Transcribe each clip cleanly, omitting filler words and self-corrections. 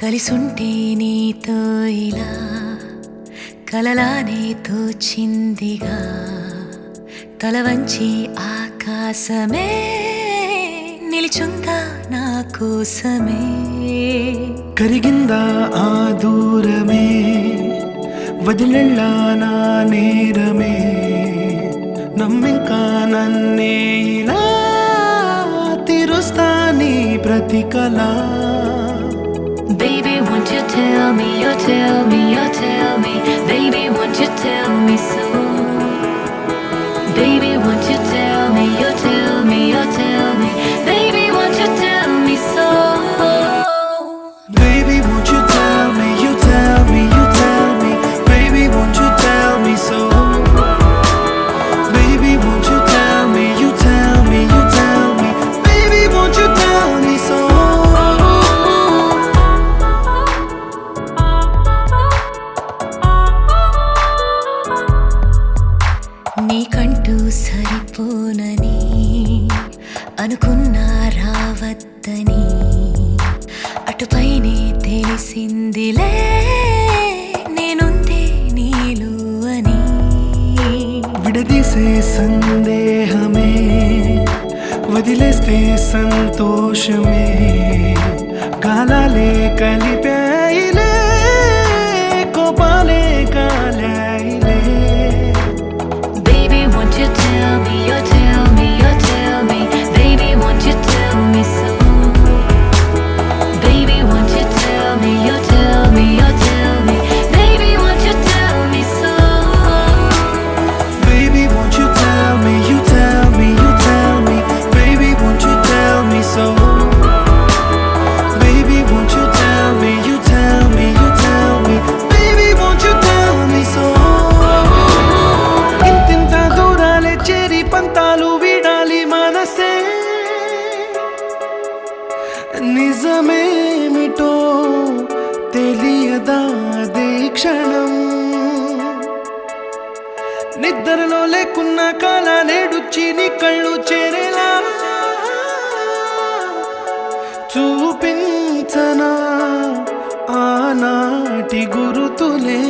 కలిసుంటే నీతో ఇలా కలలానే తోచిందిగా తల వంచి ఆకాశమే నిలిచుందా నా కోసమే కరిగిందా ఆ దూరమే వదిలెళ్ళా నా నేరమే నమ్మింకా నన్నే ఇలా తీరుస్తా నీ ప్రతి కళ Baby, won't you tell me, you tell me, you tell me Baby, won't you tell me so Baby, won't you tell me, you tell me, you tell me Baby, won't you tell me so Baby, won't you tell me, you tell me, you tell me Baby, won't you tell me so Baby, won't you tell me, you tell me, you tell me Baby, won't you tell me so నీకంటూ సరిపోనని అనుకున్నా రావద్దని అటుపైనే తెలిసిందిలే నేనుందే నీలో అని విడదీసే సందేహమే వదిలేస్తే సంతోషమే కాలాలే కలిపాయిలే కోపాలే కాలాయిలే Baby, won't you tell me, you tell me, you tell me Baby, won't you tell me so Baby, won't you tell me, you tell me, you tell me Baby, won't you tell me so Baby, won't you tell me, you tell me, you tell me Baby, won't you tell me so Baby, won't you tell me, you tell me, you tell me Baby, won't you tell me so ఇంతింత దూరాలే చేరి పంతాలు వీడాలి మనసే నిజమేమిటో తెలియదా అదే క్షణం నిద్రలో లేకున్న కాల నేడుచ్చి నీ కళ్ళు చేరేలా చూపించనా ఆనాటి గురుతులే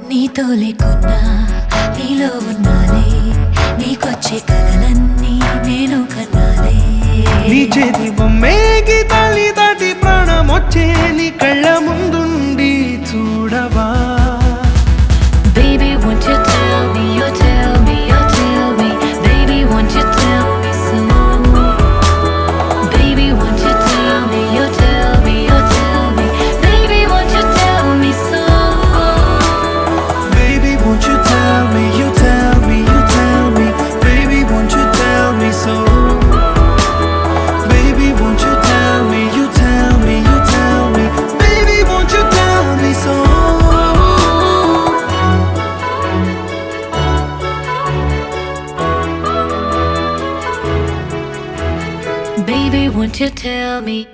నీతో లేకున్నా నీలో ఉన్నాలే నీకొచ్చే కలలన్నీ నేను కన్నాలే నీ చేతి బొమ్మే గీతాలి దాటి ప్రాణం వచ్చే నీ కళ్ళ ముందుండి చూడవా Baby, won't you tell me, you tell me, you tell me Baby, won't you tell me so Baby, won't you tell me, you tell me, you tell me Baby, won't you tell me so Baby, won't you tell me, you tell me, you tell me Baby, won't you tell me so Baby, won't you tell me, you tell me, you tell me Baby, won't you tell me so Baby, won't you tell me